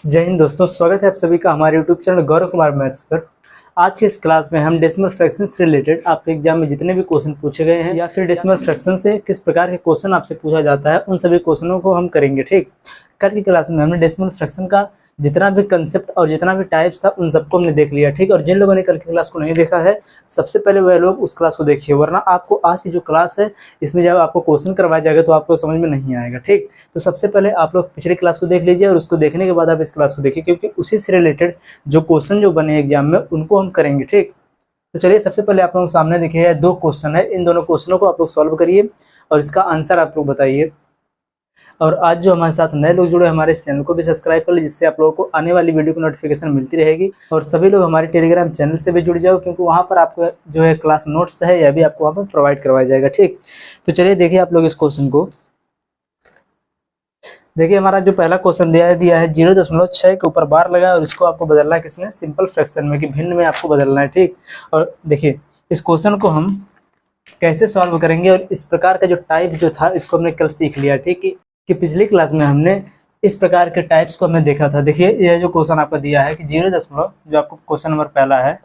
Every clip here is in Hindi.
जय हिंद दोस्तों, स्वागत है आप सभी का हमारे YouTube channel Gaurav Kumar maths पर। आज की इस क्लास में हम डेसिमल फ्रैक्शन से रिलेटेड आपके एग्जाम में जितने भी क्वेश्चन पूछे गए हैं या फिर डेसिमल फ्रैक्शन से किस प्रकार के क्वेश्चन आपसे पूछा जाता है उन सभी क्वेश्चनों को हम करेंगे। ठीक, कल की क्लास में हमने डेसिमल फ्रैक्शन का जितना भी कंसेप्ट और जितना भी टाइप्स था उन सबको हमने देख लिया। ठीक, और जिन लोगों ने कल की क्लास को नहीं देखा है सबसे पहले वह लोग उस क्लास को देखिए, वरना आपको आज की जो क्लास है इसमें जब आपको क्वेश्चन करवाया जाएगा तो आपको समझ में नहीं आएगा। ठीक, तो सबसे पहले आप लोग पिछली क्लास को देख लीजिए और उसको देखने के बाद आप इस क्लास को देखिए, क्योंकि उसी से रिलेटेड जो क्वेश्चन जो बने एग्जाम में उनको हम करेंगे। ठीक, तो चलिए सबसे पहले आप लोग सामने देखिए दो क्वेश्चन है, इन दोनों क्वेश्चनों को आप लोग सॉल्व करिए और इसका आंसर आप लोग बताइए। और आज जो हमारे साथ नए लोग जुड़े हमारे इस चैनल को भी सब्सक्राइब कर लीजिए, जिससे आप लोगों को आने वाली वीडियो की नोटिफिकेशन मिलती रहेगी। और सभी लोग हमारे टेलीग्राम चैनल से भी जुड़ जाओ, क्योंकि वहाँ पर आपको जो है क्लास नोट्स है यह भी आपको वहाँ पर प्रोवाइड करवाया जाएगा। ठीक, तो चलिए देखिए आप लोग इस क्वेश्चन को देखिए। हमारा जो पहला क्वेश्चन दिया है 0.6 के ऊपर बार लगा और इसको आपको बदलना है किसमें, सिंपल फ्रैक्शन में, कि भिन्न में आपको बदलना है। ठीक, और देखिए इस क्वेश्चन को हम कैसे सॉल्व करेंगे और इस प्रकार का जो टाइप जो था इसको हमने कल सीख लिया। ठीक, कि पिछली क्लास में हमने इस प्रकार के टाइप्स को हमने देखा था। देखिए यह जो क्वेश्चन आपका दिया है कि 0 जो आपको क्वेश्चन नंबर पहला है,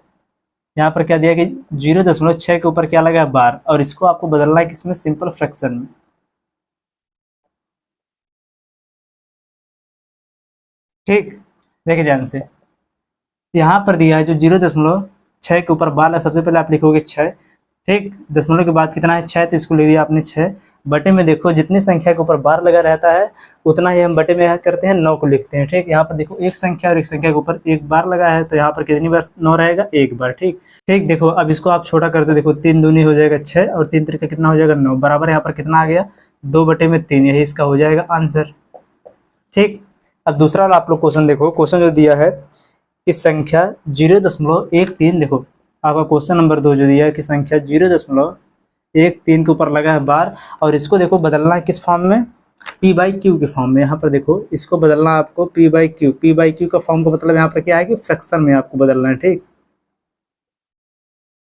यहाँ पर क्या दिया कि 0.6 के ऊपर क्या लगा है, बार, और इसको आपको बदलना है किसमें, सिंपल फ्रैक्शन में। ठीक, देखिए ध्यान से, यहाँ पर दिया है जो 0.6 के ऊपर बार है, सबसे पहले आप लिखोगे 6। ठीक, दशमलव के बाद कितना है 6, तो इसको ले दिया आपने 6 बटे में। देखो जितनी संख्या के ऊपर बार लगा रहता है उतना ही हम बटे में करते हैं 9 को लिखते हैं। ठीक, यहाँ पर देखो एक संख्या और एक संख्या के ऊपर एक बार लगा है, तो यहाँ पर कितनी बार 9 रहेगा, एक बार। ठीक, देखो अब इसको आप छोटा करते देखो, 3 दूनी हो जाएगा 6 और 3 त्रिका कितना हो जाएगा 9, बराबर यहाँ पर कितना आ गया 2 बटे में 3, यही इसका हो जाएगा आंसर। ठीक, अब दूसरा वाला आप लोग क्वेश्चन देखो, क्वेश्चन जो दिया है कि संख्या 0.13, देखो आपका क्वेश्चन नंबर 2 जो दिया है कि संख्या 0.13 के ऊपर लगा है बार, और इसको देखो बदलना है किस फॉर्म में, p/q के फॉर्म में। यहाँ पर देखो इसको बदलना आपको p/q का फॉर्म का मतलब यहाँ पर क्या है कि फ्रैक्शन में आपको बदलना है। ठीक,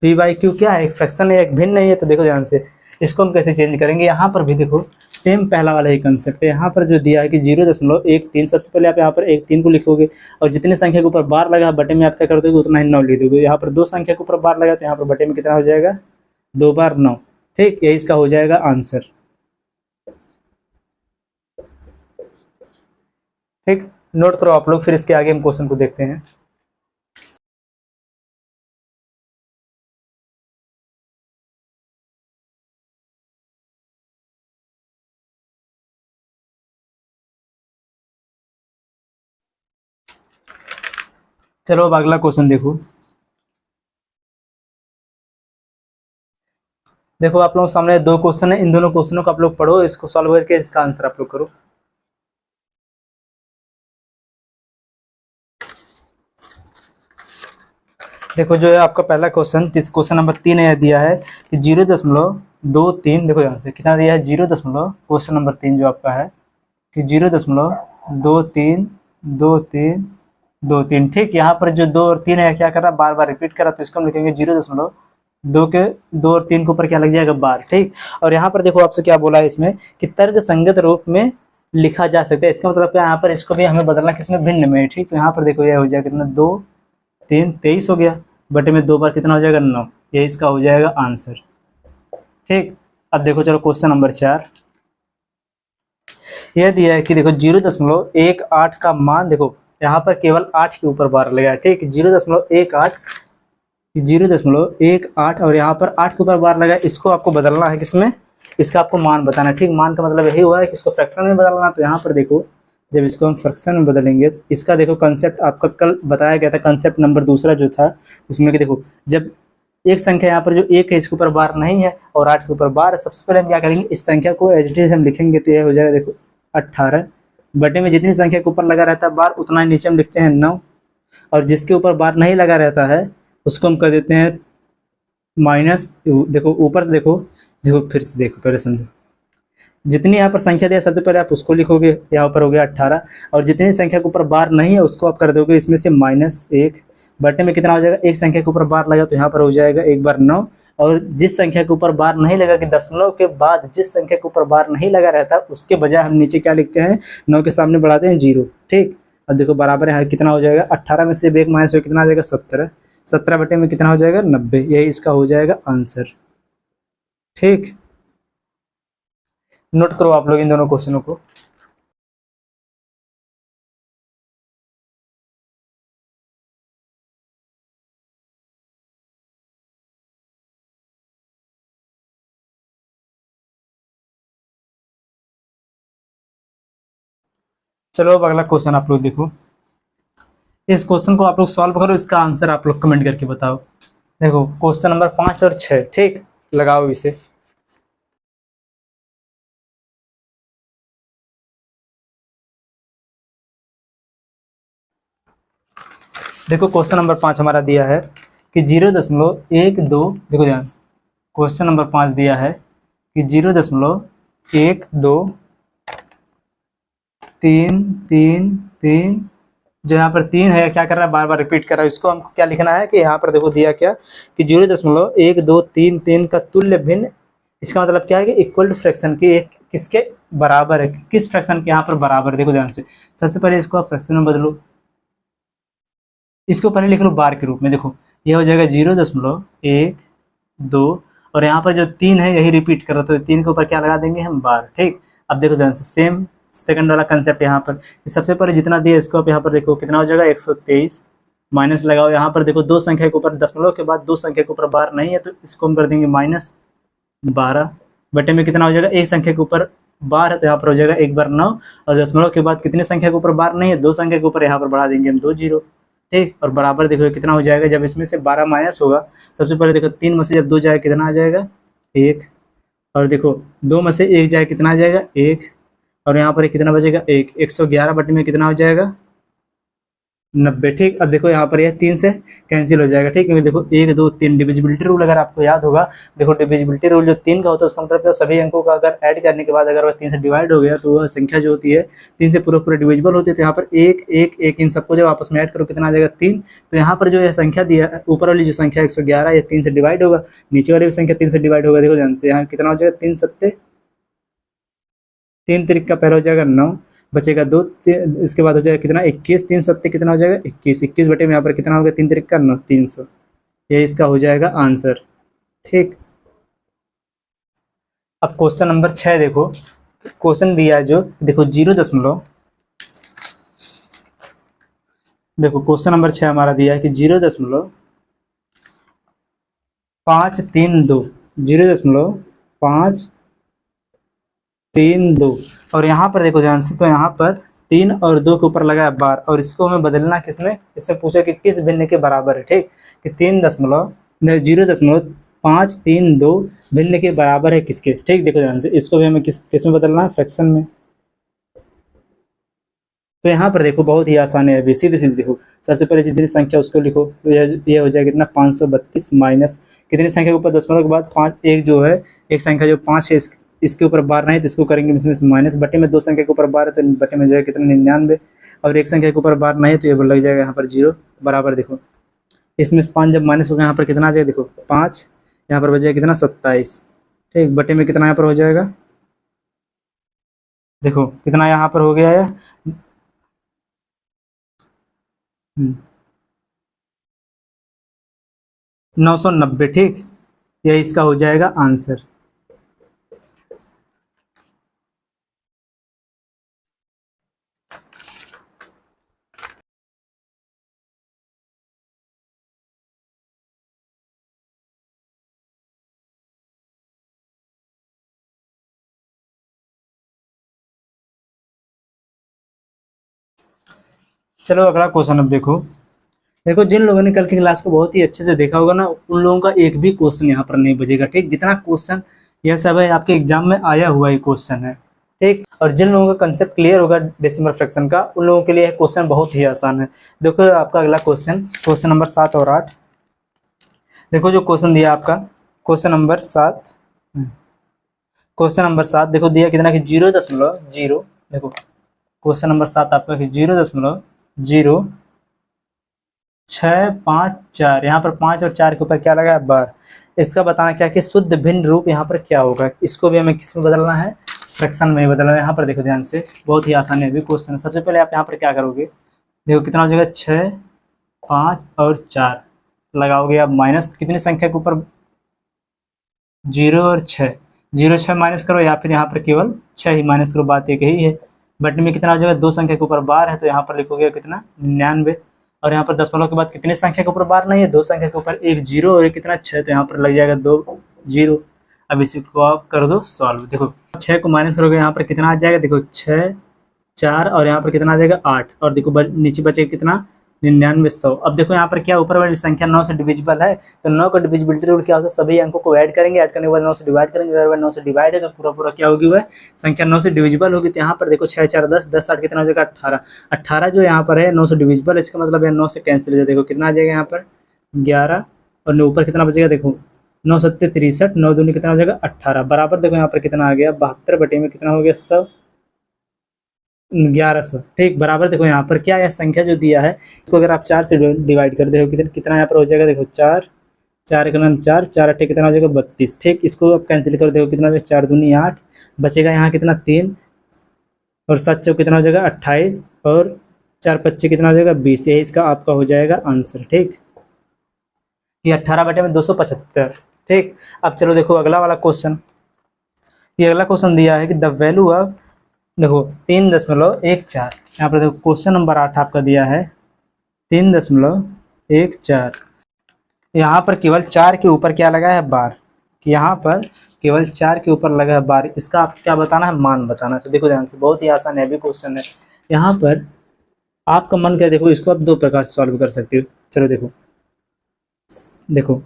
p/q क्या है, एक फ्रैक्शन है, एक भिन्न नहीं है। तो देखो ध्यान से इसको हम कैसे चेंज करेंगे, यहाँ पर भी देखो सेम पहला वाला ही कंसेप्ट है। यहाँ पर जो दिया है कि 0.13, सबसे पहले आप यहाँ पर 13 को लिखोगे और जितने संख्या के ऊपर बार लगा बटे में आप क्या कर दोगे, उतना ही 9 लिख दोगे। यहाँ पर 2 संख्या के ऊपर बार लगा तो यहाँ पर बटे में कितना हो जाएगा, 2 बार 9। ठीक, यही इसका हो जाएगा आंसर। ठीक, नोट करो आप लोग, फिर इसके आगे हम क्वेश्चन को देखते हैं। चलो अब अगला क्वेश्चन देखो। देखो आप लोगों के सामने 2 क्वेश्चन है, इन दोनों क्वेश्चनों को आप लोग पढ़ो, इसको सॉल्व करके इसका आंसर आप लोग करो। देखो जो है आपका पहला क्वेश्चन, क्वेश्चन नंबर 3 है, दिया है कि 0.23, देखो यहाँ से कितना दिया है 0. क्वेश्चन नंबर 3 जो आपका है कि 0.232323। ठीक, यहाँ पर जो 2 और 3 है क्या कर रहा है, बार बार रिपीट कर रहा है, तो इसको हम लिखेंगे 0.2 के 2 और 3 के ऊपर क्या लग जाएगा, बार। ठीक, और यहाँ पर देखो आपसे क्या बोला है इसमें कि तर्क संगत रूप में लिखा जा सकता है। इसका मतलब क्या, यहाँ पर इसको भी हमें बदलना किसमें, भिन्न में। ठीक, तो यहाँ पर देखो यह हो जाएगा कितना, 2 3 23 हो गया, बटे में 2 बार कितना हो जाएगा 9, ये इसका हो जाएगा आंसर। ठीक, अब देखो चलो क्वेश्चन नंबर 4, यह दिया है कि देखो 0.18 का मान, देखो यहाँ पर केवल 8 के ऊपर बार लगा है। ठीक, 0.18 और यहाँ पर 8 के ऊपर बार लगा है, इसको आपको बदलना है किसमें, इसका आपको मान बताना है। ठीक, मान का मतलब यही हुआ है कि इसको फ्रैक्शन में बदलना। तो यहाँ पर देखो जब इसको हम फ्रैक्शन में बदलेंगे तो इसका देखो कंसेप्ट आपका कल बताया गया था, कंसेप्ट नंबर दूसरा जो था उसमें कि देखो जब एक संख्या यहाँ पर जो 1 है इसके ऊपर बार नहीं है और 8 के ऊपर बार है, सबसे पहले हम क्या करेंगे, इस संख्या को एज इट इज हम लिखेंगे, तो यह हो जाएगा देखो 18 बटे में जितनी संख्या के ऊपर लगा रहता है बार उतना ही नीचे हम लिखते हैं 9, और जिसके ऊपर बार नहीं लगा रहता है उसको हम कर देते हैं माइनस। देखो ऊपर से देखो फिर से देखो, पहले समझो, जितनी यहाँ पर संख्या दिया सबसे पहले आप उसको लिखोगे, यहाँ पर हो गया 18, और जितनी संख्या के ऊपर बार नहीं है उसको आप कर दोगे इसमें से -1, बटे में कितना हो जाएगा, एक संख्या के ऊपर बार लगा तो यहाँ पर हो जाएगा 1 बार 9, और जिस संख्या के ऊपर बार नहीं लगा कि दशमलव के बाद जिस संख्या के ऊपर बार नहीं लगा रहता उसके बजाय हम नीचे क्या लिखते हैं, 9 के सामने बढ़ाते हैं 0। ठीक, अब देखो बराबर है कितना हो जाएगा, 18 में से एक माइनस हो कितना आ जाएगा 17, 17 बटे में कितना हो जाएगा 90, यही इसका हो जाएगा आंसर। ठीक, नोट करो आप लोग इन दोनों क्वेश्चनों को। चलो अब अगला क्वेश्चन आप लोग देखो, इस क्वेश्चन को आप लोग सॉल्व करो, इसका आंसर आप लोग कमेंट करके बताओ। देखो क्वेश्चन नंबर 5 और 6, ठीक, लगाओ इसे। देखो क्वेश्चन नंबर 5 हमारा दिया है कि 0.12, देखो ध्यान से, क्वेश्चन नंबर 5 दिया है कि 0.12333, जो यहाँ पर 3 है क्या कर रहा है, बार बार रिपीट कर रहा है, इसको हमको क्या लिखना है कि यहाँ पर देखो दिया क्या कि 0.1233 का तुल्य भिन्न, इसका मतलब क्या है कि इक्वल टू फ्रैक्शन की एक किसके बराबर है, किस फ्रैक्शन के यहाँ पर बराबर है। देखो ध्यान से, सबसे पहले इसको आप फ्रैक्शन में बदलो, इसको पहले लिख लो बार के रूप में। देखो ये हो जाएगा 0.12 और यहाँ पर जो 3 है यही रिपीट कर रहा, तो 3 के ऊपर क्या लगा देंगे हम, बार। ठीक, अब देखो ध्यान से सेम सेकंड वाला कंसेप्ट यहाँ पर, सबसे पहले जितना दिया इसको आप यहाँ पर देखो कितना हो जाएगा 123, माइनस लगाओ, यहाँ पर देखो दो संख्या के ऊपर दशमलव के बाद दो संख्या के ऊपर बार नहीं है, तो इसको हम कर देंगे -12 बटे में कितना हो जाएगा, एक संख्या के ऊपर बार है तो यहाँ पर हो जाएगा 1 बार 9, और दशमलव के बाद कितने संख्या के ऊपर बार नहीं है, दो संख्या के ऊपर यहाँ पर बढ़ा देंगे हम 2 0। ठीक, और बराबर देखो कितना हो जाएगा, जब इसमें से 12 माइनस होगा, सबसे पहले देखो 3 में से जब 2 जाएगा कितना आ जाएगा 1, और देखो 2 में से 1 जाए कितना आ जाएगा 1, और यहाँ पर कितना बचेगा 1, 111 बटे में कितना हो जाएगा 90। ठीक, अब देखो यहाँ पर यह 3 से कैंसिल हो जाएगा। ठीक, क्योंकि देखो 1 2 3 डिविजिबिलिटी रूल अगर आपको याद होगा, देखो डिविजिबिलिटी रूल जो 3 का होता है उसका मतलब क्या, सभी अंकों का अगर ऐड करने के बाद अगर वह 3 से डिवाइड हो गया तो वह संख्या जो होती है 3 से पूरे डिविजिबल होती है। तो यहाँ पर 1 1 1 इन सबको जब आपस में ऐड करो कितना आ जाएगा 3, तो यहाँ पर जो यह संख्या दिया ऊपर वाली जो संख्या 111 ये 3 से डिवाइड होगा, नीचे वाली भी संख्या 3 से डिवाइड होगा। देखो ध्यान से यहाँ कितना हो जाएगा 3 सत्ते 3 तिरिक का पहला हो जाएगा 9, बचेगा 2, इसके बाद हो जाएगा कितना 21, 3 सत्ते कितना हो जाएगा 21, 21 बटे में यहाँ पर कितना होगा 3 तिरिक का 9, 300, ये इसका हो जाएगा आंसर। ठीक, अब क्वेश्चन नंबर 6 देखो, क्वेश्चन दिया है जो देखो क्वेश्चन नंबर 6 हमारा दिया है कि 0.532, 0.532, और यहाँ पर देखो ध्यान से, तो यहाँ पर 3 और 2 के ऊपर लगा है बार, और इसको हमें बदलना किसमें, इसमें पूछा कि किस भिन्न के बराबर है। ठीक, कि 0.532 भिन्न के बराबर है किसके। ठीक, देखो ध्यान से, इसको भी हमें किस में बदलना है, फ्रैक्शन में। तो यहाँ पर देखो बहुत ही आसान है, अभी सीधे सीधे देखो, सबसे पहले जितनी संख्या उसको लिखो, तो ये हो जाएगा कितना 532 माइनस कितनी संख्या के ऊपर दशमलव के बाद 5, एक जो है एक संख्या जो 5 है इसके ऊपर बार नहीं, तो इसको करेंगे इसमें माइनस, बटे में दो संख्या के ऊपर बार है तो बटे में जो है कितना 99, और एक संख्या के ऊपर बार नहीं है तो ये लग जाएगा यहाँ पर 0 बराबर। देखो इसमें से 5 जब माइनस होगा यहाँ पर कितना आ जाएगा, देखो 5 यहाँ पर बचेगा कितना 27। ठीक, बटे में कितना यहाँ पर हो जाएगा, देखो कितना यहाँ पर हो गया है 990। ठीक, यह इसका हो जाएगा आंसर। चलो अगला क्वेश्चन अब देखो जिन लोगों ने कल की क्लास को बहुत ही अच्छे से देखा होगा ना, उन लोगों का एक भी क्वेश्चन यहाँ पर नहीं बचेगा। ठीक, जितना क्वेश्चन यह सब है आपके एग्जाम में आया हुआ ही क्वेश्चन है। ठीक, और जिन लोगों का कंसेप्ट क्लियर होगा डेसिमल फ्रैक्शन का, उन लोगों के लिए यह क्वेश्चन बहुत ही आसान है। देखो आपका अगला क्वेश्चन नंबर 7 और 8, देखो जो क्वेश्चन दिया आपका क्वेश्चन नंबर 7, देखो दिया कितना कि 0.0, देखो क्वेश्चन नंबर 7 आपका कि 0.0654, यहाँ पर 5 और 4 के ऊपर क्या लगा है बार। इसका बताना क्या कि शुद्ध भिन्न रूप यहाँ पर क्या होगा, इसको भी हमें किस में बदलना है, फ्रैक्शन में बदलना है। यहाँ पर देखो ध्यान से, बहुत ही आसान है भी क्वेश्चन। सबसे पहले आप यहाँ पर क्या करोगे, देखो कितना हो जाएगा, 6, 5 और 4 लगाओगे आप माइनस कितनी संख्या के ऊपर, 0 और 6, 0 6 माइनस करो या फिर यहाँ पर केवल 6 ही माइनस करो, बात एक ही है। बटे में कितना हो जाएगा, 2 संख्या के ऊपर बार है तो यहाँ पर लिखोगे कितना, 99। और यहाँ पर दशमलव के बाद कितनी संख्या के ऊपर बार नहीं है, 2 संख्या के ऊपर एक 0 और एक कितना 6, तो यहाँ पर लग जाएगा 2 0। अब इसी को आप कर दो सॉल्व। देखो 6 को माइनस करोगे यहाँ पर कितना आ जाएगा, देखो 6, 4 और यहाँ पर कितना आ जाएगा 8, और देखो नीचे बचेगा कितना, 99 100। अब देखो यहाँ पर क्या ऊपर वाली संख्या 9 से डिविजिबल है, तो 9 का डिविजिबिलिटी रूल क्या होता है, सभी अंकों को ऐड करेंगे, ऐड करने के बाद 9 से डिवाइड करेंगे, अगर वह 9 से डिवाइड है तो पूरा पूरा क्या होगी, वह संख्या 9 से डिविजिबल होगी। तो यहाँ पर देखो 6 4 10, 10 8 कितना हो जाएगा 18, 18 जो यहाँ पर है 9 से डिविजिबल, इसका मतलब है 9 से कैंसिल हो जाएगा। देखो कितना आ जाएगा यहाँ पर 11, और ऊपर कितना बचेगा, देखो 9 7 63, 9 दूनी कितना हो जाएगा 18, बराबर देखो यहाँ पर कितना आ गया 72 बटे में कितना हो गया 100, 1100। ठीक, बराबर देखो यहाँ पर क्या है, संख्या जो दिया है इसको अगर आप 4 से डिवाइड कर देखो कितना यहाँ पर हो जाएगा, देखो 4 4 का नाम 4 4 8 कितना हो जाएगा 32। ठीक, इसको आप कैंसिल कर देखो कितना हो जाएगा, 4 दूनी 8, बचेगा यहाँ कितना 3, और 7 चौक कितना हो जाएगा 28, और 4 25 कितना हो जाएगा 20। यही इसका आपका हो जाएगा आंसर। ठीक, ये 18 बटे में 275। ठीक, अब चलो देखो अगला वाला क्वेश्चन। ये अगला क्वेश्चन दिया है कि द वैल्यू ऑफ, देखो 3.14, यहाँ पर देखो क्वेश्चन नंबर 8 आपका दिया है 3.14। यहाँ पर केवल 4 के ऊपर क्या लगा है, बार, यहाँ पर केवल 4 के ऊपर लगा है बार, इसका आप क्या बताना है, मान बताना है। तो देखो ध्यान से, बहुत ही आसान है भी क्वेश्चन है। यहाँ पर आपका मन करे, देखो इसको आप 2 प्रकार से सॉल्व कर सकते हो। चलो देखो देखो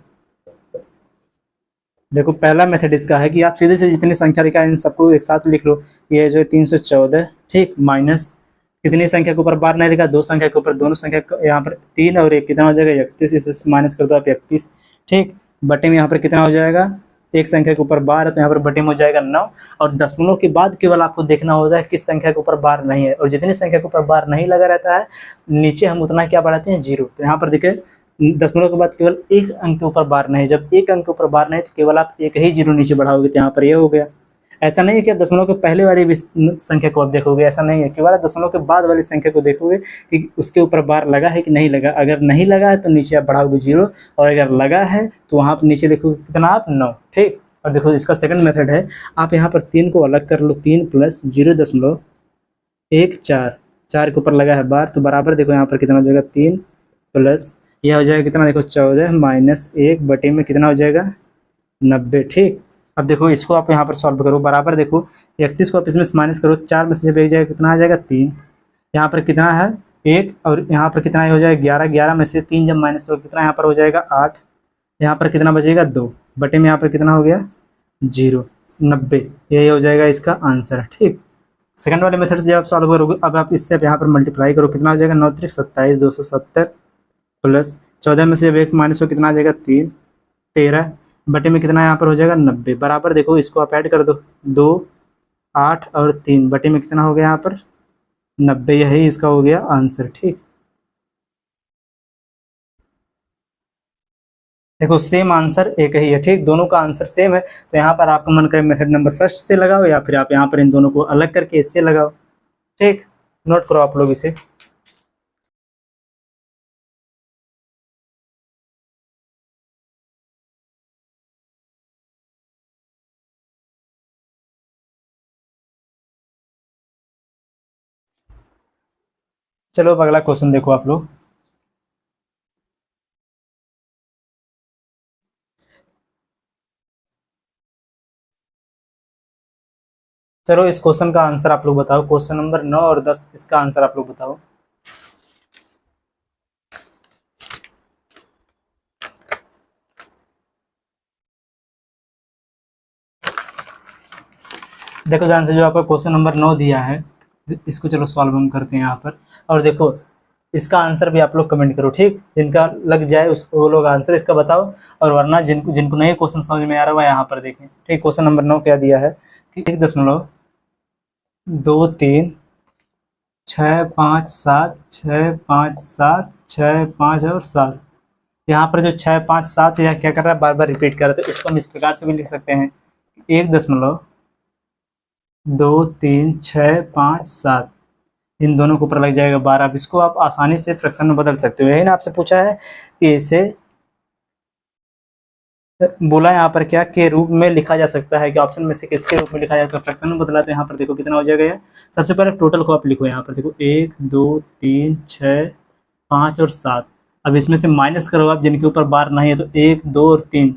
देखो पहला मेथड इसका है कि आप सीधे से जितनी संख्या लिखा है इन सबको एक साथ लिख लो। ये जो है 314, ठीक, माइनस कितनी संख्या के ऊपर बार नहीं लिखा, 2 संख्या के ऊपर, दोनों संख्या यहाँ पर 3 और 1 कितना हो जाएगा 31, इसे माइनस कर दो आप 31। ठीक, बटे में यहाँ पर कितना हो जाएगा, एक संख्या के ऊपर बार है तो यहाँ पर बटे में हो जाएगा 9, और दशमलव के बाद केवल आपको देखना होता है किस संख्या के ऊपर बार नहीं है, और जितनी संख्या के ऊपर बार नहीं लगा रहता है नीचे हम उतना क्या बढ़ाते हैं, 0। तो यहाँ पर देखिए दशमलव के बाद केवल एक अंक के ऊपर बार नहीं, जब एक अंक के ऊपर बार नहीं तो केवल आप एक ही 0 नीचे बढ़ाओगे, तो यहाँ पर ये हो गया। ऐसा नहीं है कि आप दशमलव के पहले वाली भी संख्या को आप देखोगे, ऐसा नहीं है, केवल दशमलव के बाद वाली संख्या को देखोगे कि उसके ऊपर बार लगा है कि नहीं लगा। अगर नहीं लगा है तो नीचे आप बढ़ाओगे 0, और अगर लगा है तो वहाँ पर नीचे लिखोगे कितना आप 9। ठीक, और देखो इसका सेकंड मेथड है, आप यहाँ पर 3 को अलग कर लो, 3 प्लस 0.14, 4 के ऊपर लगा है बार, तो बराबर देखो यहाँ पर कितना हो जाएगा 3 प्लस यह हो जाएगा कितना, देखो 14 माइनस 1 बटे में कितना हो जाएगा 90। ठीक, अब देखो इसको आप यहाँ पर सॉल्व करो, बराबर देखो 31 को आप इसमें से माइनस करो, 4 में से जब एक जाएगा कितना आ जाएगा 3, यहाँ पर कितना है 1, और यहाँ पर कितना हो जाएगा 11, 11 में से 3 जब माइनस करो कितना यहाँ पर हो जाएगा 8, यहाँ पर कितना बचेगा 2, बटे में यहाँ पर कितना हो गया 0, 90। यही हो जाएगा इसका आंसर। ठीक, सेकंड वाले मेथड से जब आप सॉल्व करोगे, अब आप इससे यहाँ पर मल्टीप्लाई करो, कितना हो जाएगा 9 3 27, 270 प्लस 14 में से जब 1 माइनस हो कितना आ जाएगा 3, 13 बटे में कितना यहाँ पर हो जाएगा 90, बराबर देखो इसको आप ऐड कर दो, 2 8 और 3 बटे में कितना हो गया यहाँ पर 90, यही इसका हो गया आंसर। ठीक, देखो सेम आंसर एक ही है। ठीक, दोनों का आंसर सेम है, तो यहाँ पर आपका मन करे मेथड नंबर फर्स्ट से लगाओ, या फिर आप यहाँ पर इन दोनों को अलग करके इससे लगाओ। ठीक, नोट करो आप लोग इसे। चलो अब अगला क्वेश्चन देखो आप लोग। चलो इस क्वेश्चन का आंसर आप लोग बताओ, क्वेश्चन नंबर 9 और 10, इसका आंसर आप लोग बताओ। देखो ध्यान से, जो आपका क्वेश्चन नंबर 9 दिया है इसको चलो सॉल्व हम करते हैं यहाँ पर, और देखो इसका आंसर भी आप लोग कमेंट करो। ठीक, जिनका लग जाए उसको वो लोग आंसर इसका बताओ, और वरना जिनको जिनको नहीं क्वेश्चन समझ में आ रहा है यहाँ पर देखें। ठीक, क्वेश्चन नंबर 9 क्या दिया है कि 1.2 3 6 5 7 6 5 7 6 5 और 7, यहाँ पर जो 6 5 7 या क्या कर रहा है, बार बार रिपीट कर रहा है, तो इसको हम इस प्रकार से भी लिख सकते हैं 1.2 3 6 5 7, इन दोनों के ऊपर लग जाएगा 12। अब इसको आप आसानी से फ्रैक्शन में बदल सकते हो। यही ना आपसे पूछा है कि इसे बोला यहाँ पर क्या के रूप में लिखा जा सकता है, कि ऑप्शन में से किसके रूप में लिखा जाता है, फ्रैक्शन में बदला। तो यहाँ पर देखो कितना हो जाएगा ये। सबसे पहले टोटल को आप लिखो, यहाँ पर देखो 1 2 3 6 5 और 7। अब इसमें से माइनस करो आप, जिनके ऊपर बार नहीं है, तो 1 2 और 3,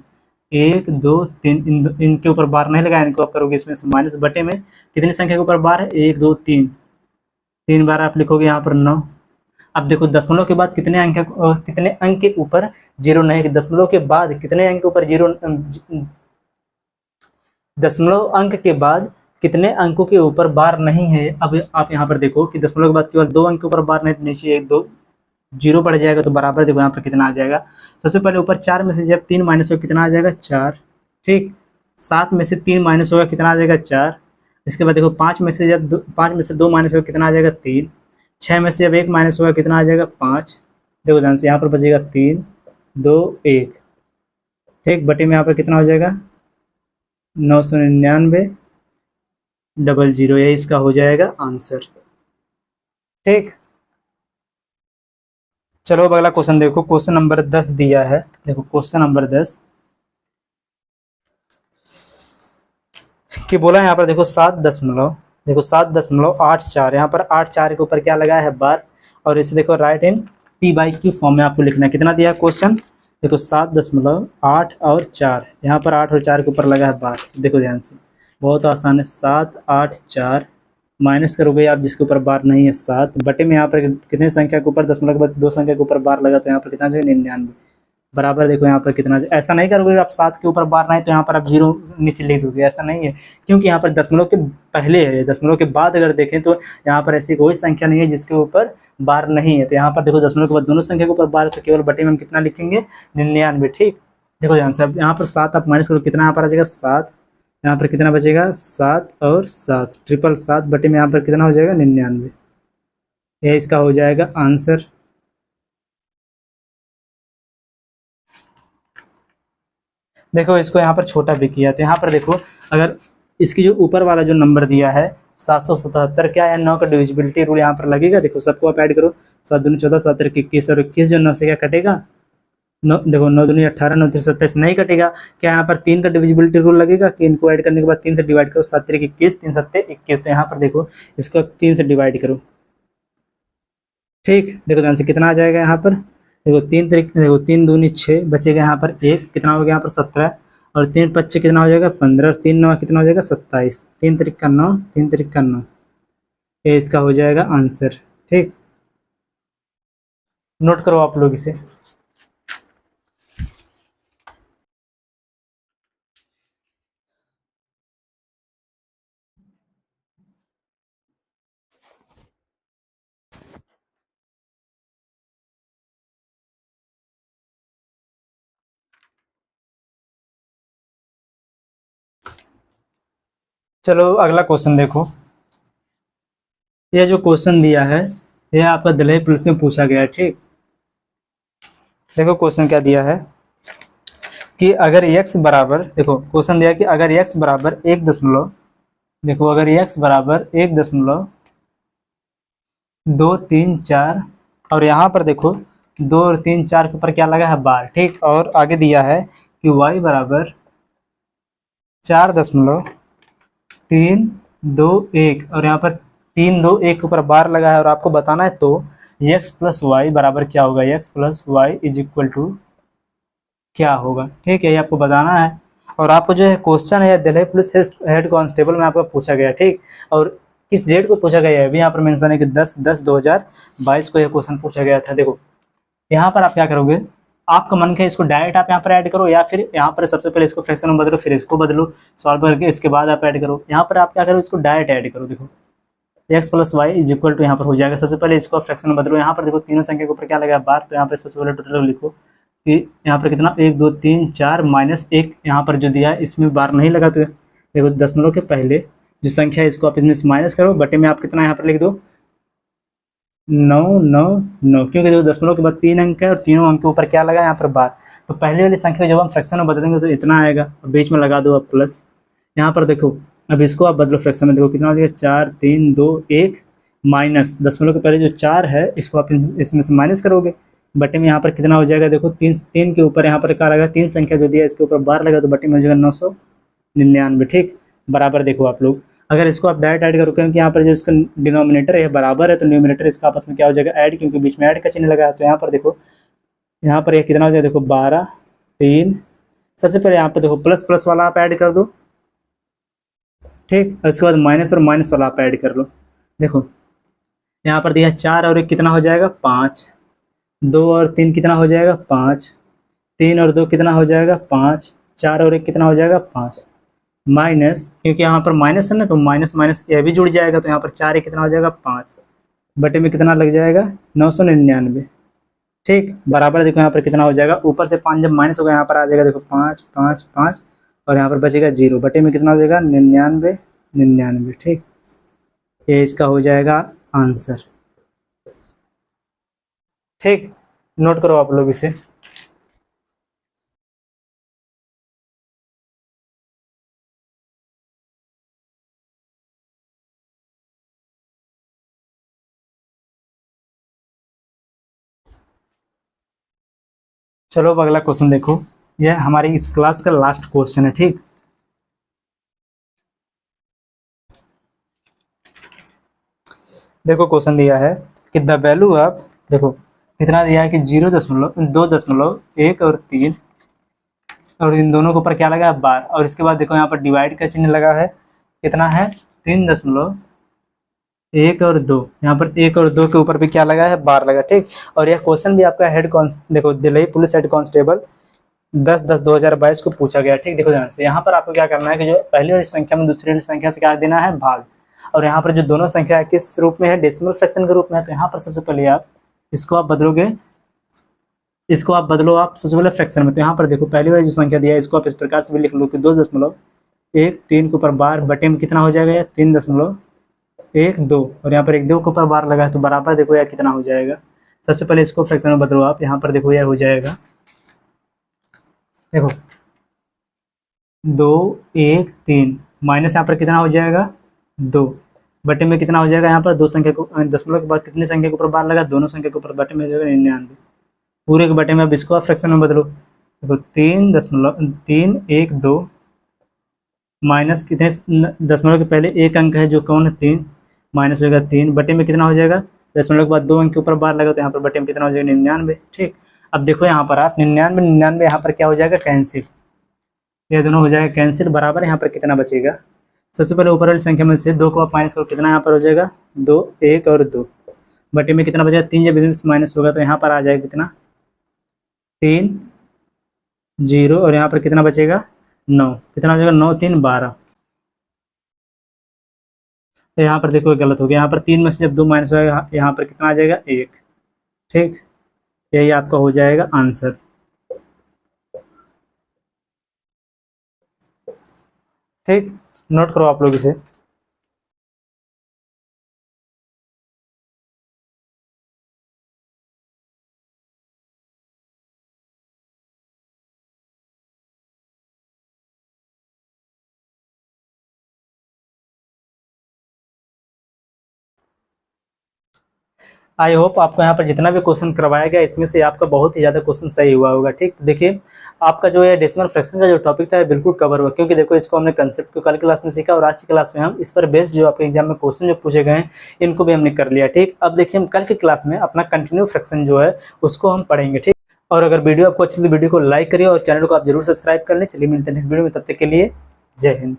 1 2 3, इनके ऊपर बार नहीं लगा, इनको आप करोगे इसमें से माइनस, बटे में कितनी संख्या के ऊपर बार है, 1 2 3, 3 बार आप लिखोगे यहाँ पर 9। अब देखो दशमलव के बाद कितने अंक के ऊपर जीरो नहीं है, दशमलव के बाद कितने अंक के ऊपर जीरो, दशमलव अंक के बाद कितने अंकों के ऊपर बार नहीं है। अब आप यहाँ पर देखो कि दशमलव के बाद केवल 2 अंक के ऊपर बार नहीं, नीचे 1 2 जीरो बढ़ जाएगा, तो बराबर देखो यहाँ पर कितना आ जाएगा। सबसे पहले ऊपर 4 में से जब 3 माइनस होगा कितना आ जाएगा, 4। ठीक, 7 में से 3 माइनस होगा कितना आ जाएगा, 4। इसके बाद देखो 5 में से जब 5 में से 2 माइनस होगा कितना आ जाएगा, 3। 6 में से जब 1 माइनस होगा कितना आ जाएगा, 5। देखो ध्यान से यहाँ पर बचेगा 3 2 1। ठीक, बटे में यहाँ पर कितना हो जाएगा, 999 00, यही इसका हो जाएगा आंसर। ठीक, चलो अब अगला क्वेश्चन देखो। क्वेश्चन नंबर 10 दिया है। देखो क्वेश्चन नंबर 10 कि बोला है यहाँ पर देखो 7.84। यहाँ पर 8 4 के ऊपर क्या लगा है, बार, और इसे देखो राइट इन p/q फॉर्म में आपको लिखना है। कितना दिया है क्वेश्चन, देखो 7.8 और 4, यहाँ पर 8 और 4 के ऊपर लगा है बार। देखो ध्यान से, बहुत आसान है। 7 8 4 माइनस करोगे आप जिसके ऊपर बार नहीं है 7, बटे में यहाँ पर कितने संख्या के ऊपर, दशमलव के बाद 2 संख्या के ऊपर बार लगा, तो यहाँ पर कितना जाएगा, 99 बराबर। देखो यहाँ पर कितना, ऐसा नहीं करोगे आप 7 के ऊपर बार नहीं तो यहाँ पर आप 0 नीचे लिख दोगे, ऐसा नहीं है, क्योंकि यहाँ पर दशमलव के पहले है, दशमलव के बाद अगर देखें तो यहाँ पर ऐसी कोई संख्या नहीं है जिसके ऊपर बार नहीं है। तो यहाँ पर देखो दशमलव के बाद दोनों संख्या के ऊपर बार, तो केवल बटे में हम कितना लिखेंगे, 99। ठीक, देखो ध्यान से, अब यहाँ पर 7 आप माइनस करो, कितना यहाँ पर आ जाएगा, 7। यहाँ पर कितना बचेगा, 7 और 7, 777, बटे में यहाँ पर कितना हो जाएगा, 99। यह इसका हो जाएगा आंसर। देखो इसको यहाँ पर छोटा भी किया, तो यहाँ पर देखो अगर इसकी जो ऊपर वाला जो नंबर दिया है 777, क्या है, 9 का डिविजिबिलिटी रूल यहाँ पर लगेगा। देखो सबको आप ऐड करो, 7 दूनी 14, 7 3 21, और 21 जो 9 से क्या कटेगा, 9, देखो 9 दूनी 18, 9 3 27 नहीं कटेगा। क्या यहाँ पर 3 का डिविजिबिलिटी रूल लगेगा, कि इनको ऐड करने के बाद 3 से डिवाइड करो, 7 3 21, 3 7 21। तो यहाँ पर देखो इसको 3 से डिवाइड करो। ठीक, देखो ध्यान से कितना आ जाएगा यहाँ पर, देखो 3 तरीके, देखो 3 दूनी 6, बचेगा यहाँ पर 1, कितना हो गया यहाँ पर 17, और 3 5 कितना हो जाएगा 15, और 3 9 कितना हो जाएगा 27, 3 तरीक का 9, 3 तरीक का 9, ये इसका हो जाएगा आंसर। ठीक, नोट करो आप लोग इसे। चलो अगला क्वेश्चन देखो। यह जो क्वेश्चन दिया है यह आपका दिल्ली पुलिस में पूछा गया है। ठीक, देखो क्वेश्चन क्या दिया है कि अगर x बराबर, देखो क्वेश्चन दिया कि अगर x बराबर 1 दशमलव, देखो अगर x बराबर 1.234, और यहाँ पर देखो 2 और 3 4 के ऊपर क्या लगा है, बार। ठीक, और आगे दिया है कि y बराबर 4.321, और यहाँ पर 3 2 1 के ऊपर बार लगा है, और आपको बताना है तो x प्लस वाई बराबर क्या होगा, x plus y is equal to क्या होगा। ठीक है, ये आपको बताना है। और आपको जो है क्वेश्चन है दिल्ली पुलिस हेड कांस्टेबल में आपको पूछा गया। ठीक, और किस डेट को पूछा गया है, अभी यहाँ पर मेंशन है कि 10/10/2022 को यह क्वेश्चन पूछा गया था। देखो यहाँ पर आप क्या करोगे, आपका मन है इसको डायरेक्ट आप यहाँ पर ऐड करो, या फिर यहाँ पर सबसे पहले इसको फ्रैक्शन में बदलो, फिर इसको बदलो सॉल्व करके, इसके बाद आप ऐड करो। यहाँ पर आप क्या करो, इसको डायरेक्ट ऐड करो। देखो x plus y is equal to यहाँ पर हो जाएगा, सबसे पहले इसको फ्रैक्शन में बदलो। यहाँ पर देखो तीनों संख्या के ऊपर क्या लगा बार, तो यहाँ पर सबसे पहले टोटल लिखो कि यहाँ पर कितना 1 2 3 4 माइनस 1, यहाँ पर जो दिया है इसमें बार नहीं लगा, तो देखो दशमलव के पहले जो संख्या है इसको आप इसमें से माइनस करो, बटे में आप कितना यहाँ पर लिख दो 9 9 9, क्योंकि देखो दशमलव के बाद 3 अंक है और तीनों अंक के ऊपर क्या लगा यहाँ पर बार, तो पहले वाली संख्या जब हम फ्रैक्शन में बदलेंगे तो इतना आएगा, बीच में लगा दो आप प्लस। यहाँ पर देखो अब इसको आप बदलो फ्रैक्शन में, देखो कितना हो जाएगा 4 3 2 1, माइनस दशमलव के पहले जो 4 है इसको आप इसमें से माइनस करोगे, बटे में यहाँ पर कितना हो जाएगा, देखो तीन के ऊपर यहाँ पर क्या लगा, 3 संख्या जो दिया इसके ऊपर बार लगा तो बटे में हो जाएगा 999। ठीक, बराबर देखो आप लोग, अगर इसको आप डायरेक्ट ऐड करो क्योंकि यहाँ पर जो इसका डिनोमिनेटर है बराबर है तो न्यूमिनेटर इसका आपस में क्या हो जाएगा ऐड, क्योंकि बीच में ऐड का चिन्ह लगा है। तो यहाँ पर देखो, यहाँ पर यह कितना हो जाएगा, देखो 12 3, सबसे पहले यहाँ पर देखो प्लस प्लस वाला आप ऐड कर दो। ठीक, और उसके बाद माइनस और माइनस वाला आप ऐड कर लो। देखो यहाँ पर दिया 4 और 1 कितना हो जाएगा 5, 2 और 3 कितना हो जाएगा 5, 3 और 2 कितना हो जाएगा 5, 4 और 1 कितना हो जाएगा 5, माइनस क्योंकि यहाँ पर माइनस है ना तो माइनस माइनस यह भी जुड़ जाएगा तो यहाँ पर 4 कितना हो जाएगा 5, बटे में कितना लग जाएगा 999। ठीक, बराबर देखो यहाँ पर कितना हो जाएगा, ऊपर से 5 जब माइनस होगा यहाँ पर आ जाएगा देखो 5 5 5 और यहाँ पर बचेगा 0, बटे में कितना हो जाएगा 99 99। ठीक, ये इसका हो जाएगा आंसर। ठीक, नोट करो आप लोग इसे। चलो अब अगला क्वेश्चन देखो, यह हमारी इस क्लास का लास्ट क्वेश्चन है। ठीक, देखो क्वेश्चन दिया है कि द वैल्यू ऑफ, देखो कितना दिया है कि 0.2.1 और 3 और इन दोनों के ऊपर क्या लगा है बार, और इसके बाद देखो यहाँ पर डिवाइड का चिन्ह लगा है, कितना है 3.1 और 2, यहाँ पर 1 और 2 के ऊपर भी क्या लगा है बार लगा। ठीक, और यह क्वेश्चन भी आपका हेड देखो दिल्ली पुलिस हेड कांस्टेबल 10/10/2022 को पूछा गया। ठीक, देखो ध्यान से, यहाँ पर आपको क्या करना है कि जो पहली वाली संख्या में दूसरी वाली संख्या से क्या देना है भाग, और यहाँ पर जो दोनों संख्या किस रूप में है, डेसिमल फ्रैक्शन के रूप में है। तो यहाँ पर सबसे पहले आप इसको आप बदलोगे, इसको आप बदलो आप सबसे पहले फ्रैक्शन में। तो यहाँ पर देखो पहली वाली जो संख्या दिया है इसको आप इस प्रकार से भी लिख लो कि 2.13 के ऊपर बार बटे में कितना हो जाएगा 3.12 और यहाँ पर 1 2 के ऊपर बार लगा है तो बराबर देखो यह कितना हो जाएगा। सबसे पहले इसको फ्रैक्शन में बदलो आप, यहाँ पर देखो यह हो जाएगा, देखो 2 1 3 माइनस यहाँ पर कितना हो जाएगा 2, बटे में कितना हो जाएगा, यहाँ पर 2 संख्या को दशमलव के बाद कितनी संख्या के ऊपर बार लगा, दोनों संख्या के ऊपर बटे में हो जाएगा 99, पूरे के बटे में अब इसको आप फ्रैक्शन में बदलो। देखो 3.312 माइनस कितने दशमलव के पहले एक अंक है जो कौन है 3, माइनस हो जाएगा 3, बटे में कितना हो जाएगा, दशमलव के बाद 2 अंक के ऊपर बार लगा तो यहाँ पर बटे में कितना हो जाएगा 99। ठीक, अब देखो यहाँ पर आप 99 यहाँ पर क्या हो जाएगा कैंसिल, ये दोनों हो जाएगा कैंसिल, बराबर यहाँ पर कितना बचेगा, सबसे पहले ऊपर वाली संख्या में से 2 को आप माइनस करो, कितना यहाँ पर हो जाएगा 2 1 और 2, बटे में कितना बचेगा 3, जब इसमें माइनस होगा तो यहाँ पर आ जाएगा कितना 3 0 और यहाँ पर कितना बचेगा 9, कितना हो जाएगा 9 3 12। तो यहाँ पर देखो गलत हो गया, यहाँ पर 3 में से जब 2 माइनस होगा यहाँ पर कितना आ जाएगा 1। ठीक, यही आपका हो जाएगा आंसर। ठीक, नोट करो आप लोग इसे। आई होप आपको यहाँ पर जितना भी क्वेश्चन करवाया गया इसमें से आपका बहुत ही ज़्यादा क्वेश्चन सही हुआ होगा। ठीक, तो देखिए आपका जो है डेसिमल फ्रैक्शन का जो टॉपिक था बिल्कुल कवर हुआ, क्योंकि देखो इसको हमने कंसेप्ट को कल क्लास में सीखा और आज की क्लास में हम इस पर बेस्ड जो आपके एग्जाम में क्वेश्चन जो पूछे गए हैं इनको भी हमने कर लिया। ठीक, अब देखिए हम कल की क्लास में अपना कंटिन्यू फ्रैक्शन जो है उसको हम पढ़ेंगे। ठीक, और अगर वीडियो आपको अच्छी तो वीडियो को लाइक करिए और चैनल को आप जरूर सब्सक्राइब कर लें। चलिए मिलते हैं नेक्स्ट वीडियो में, तब तक के लिए जय हिंद।